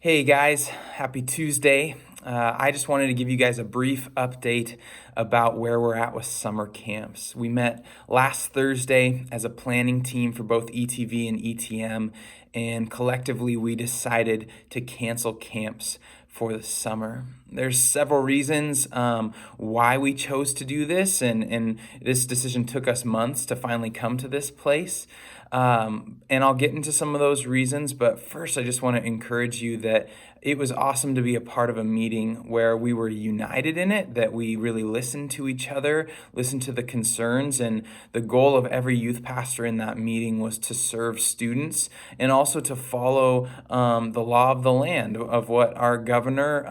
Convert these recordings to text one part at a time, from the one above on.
Hey guys, happy Tuesday. I just wanted to give you guys a brief update about where we're at with summer camps. We met last Thursday as a planning team for both ETV and ETM, and collectively we decided to cancel camps for the summer. There's several reasons why we chose to do this, and this decision took us months to finally come to this place. And I'll get into some of those reasons, but first I just want to encourage you that it was awesome to be a part of a meeting where we were united in it, that we really listened to each other, listened to the concerns, and the goal of every youth pastor in that meeting was to serve students and also to follow the law of the land of what our governor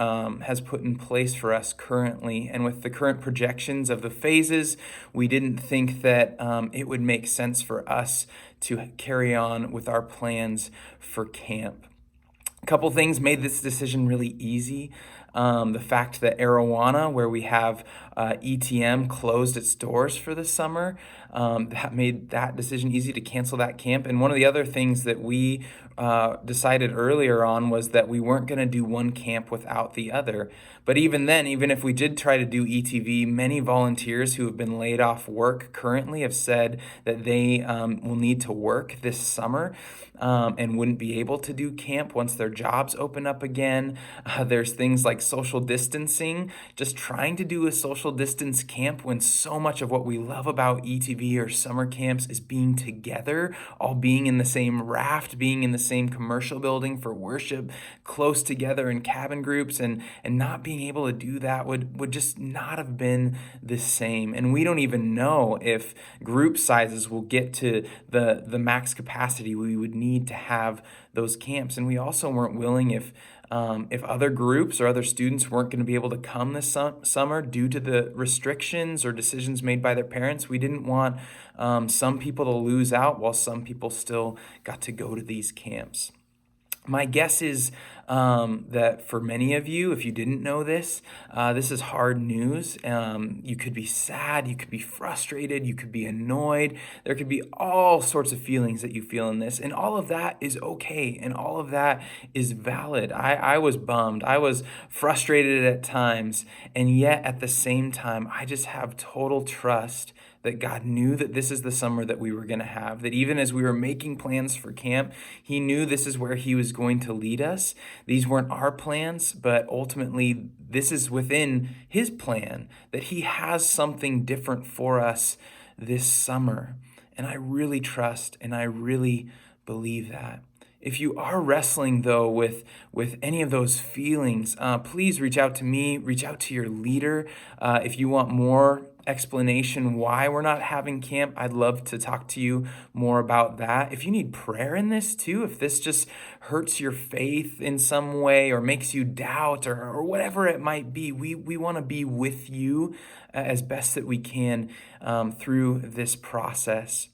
has put in place for us currently. And with the current projections of the phases, we didn't think that it would make sense for us to carry on with our plans for camp. A couple things made this decision really easy. The fact that Arowana, where we have ETM, closed its doors for the summer, that made that decision easy to cancel that camp. And one of the other things that we decided earlier on was that we weren't going to do one camp without the other. But even then, even if we did try to do ETV, many volunteers who have been laid off work currently have said that they will need to work this summer and wouldn't be able to do camp once their jobs open up again. There's things like social distancing, just trying to do a social distance camp when so much of what we love about ETV or summer camps is being together, all being in the same raft, being in the same commercial building for worship, close together in cabin groups, and not being able to do that would just not have been the same. And we don't even know if group sizes will get to the max capacity we would need to have those camps. And we also weren't willing if other groups or other students weren't going to be able to come this summer due to the restrictions or decisions made by their parents. We didn't want some people to lose out while some people still got to go to these camps. My guess is that for many of you, if you didn't know this, this is hard news. You could be sad, you could be frustrated, you could be annoyed. There could be all sorts of feelings that you feel in this, and all of that is okay, and all of that is valid. I was bummed, I was frustrated at times, and yet at the same time, I just have total trust that God knew that this is the summer that we were going to have, that even as we were making plans for camp, He knew this is where He was going to lead us. These weren't our plans, but ultimately this is within His plan, that He has something different for us this summer. And I really trust and I really believe that. If you are wrestling, though, with any of those feelings, please reach out to me, reach out to your leader. If you want more explanation why we're not having camp, I'd love to talk to you more about that. If you need prayer in this too, if this just hurts your faith in some way or makes you doubt or whatever it might be, we want to be with you as best that we can through this process.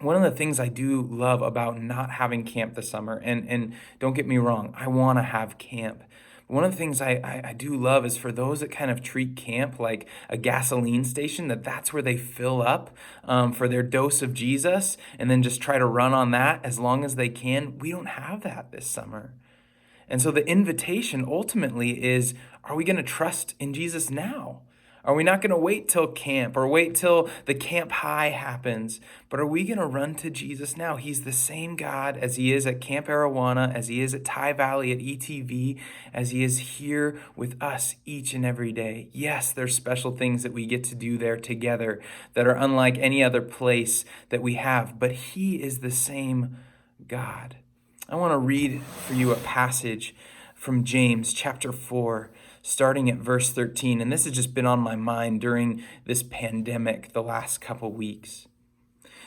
One of the things I do love about not having camp this summer, and don't get me wrong, I want to have camp. One of the things I do love is for those that kind of treat camp like a gasoline station, that's where they fill up for their dose of Jesus and then just try to run on that as long as they can. We don't have that this summer. And so the invitation ultimately is, are we going to trust in Jesus now? Are we not going to wait till camp or wait till the camp high happens? But are we going to run to Jesus now? He's the same God as He is at Camp Arowana, as He is at Ty Valley, at ETV, as He is here with us each and every day. Yes, there's special things that we get to do there together that are unlike any other place that we have, but He is the same God. I want to read for you a passage from James chapter 4, starting at verse 13. And this has just been on my mind during this pandemic the last couple weeks.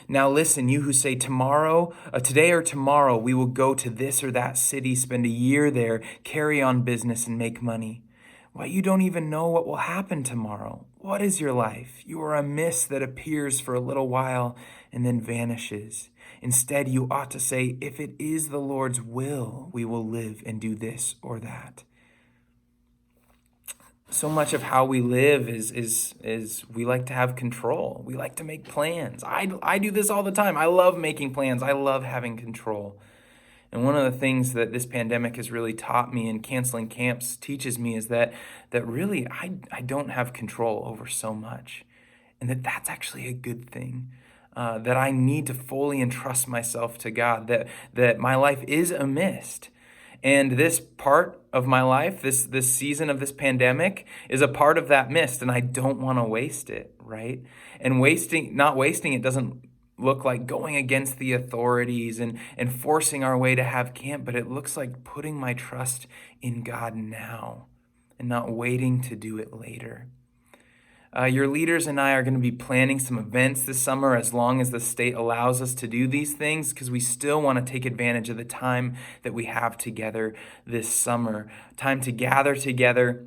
Now listen, you who say today or tomorrow, we will go to this or that city, spend a year there, carry on business and make money. Why, you don't even know what will happen tomorrow. What is your life? You are a mist that appears for a little while and then vanishes. Instead, you ought to say, if it is the Lord's will, we will live and do this or that. So much of how we live is we like to have control. We like to make plans. I do this all the time. I love making plans. I love having control. And one of the things that this pandemic has really taught me, and canceling camps teaches me, is that really I don't have control over so much, and that's actually a good thing. That I need to fully entrust myself to God, that my life is a mist. And this part of my life, this season of this pandemic, is a part of that mist, and I don't want to waste it, right? And not wasting it doesn't look like going against the authorities and forcing our way to have camp, but it looks like putting my trust in God now and not waiting to do it later. Your leaders and I are going to be planning some events this summer as long as the state allows us to do these things, because we still want to take advantage of the time that we have together this summer. Time to gather together,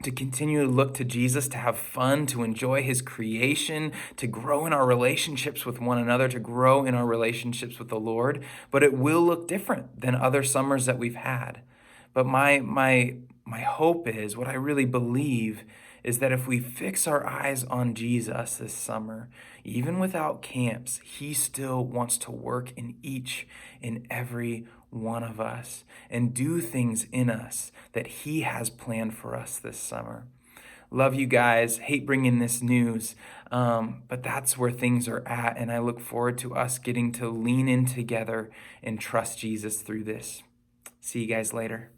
to continue to look to Jesus, to have fun, to enjoy his creation, to grow in our relationships with one another, to grow in our relationships with the Lord. But it will look different than other summers that we've had. But my hope is, what I really believe is that if we fix our eyes on Jesus this summer, even without camps, he still wants to work in each and every one of us and do things in us that he has planned for us this summer. Love you guys. Hate bringing this news, but that's where things are at. And I look forward to us getting to lean in together and trust Jesus through this. See you guys later.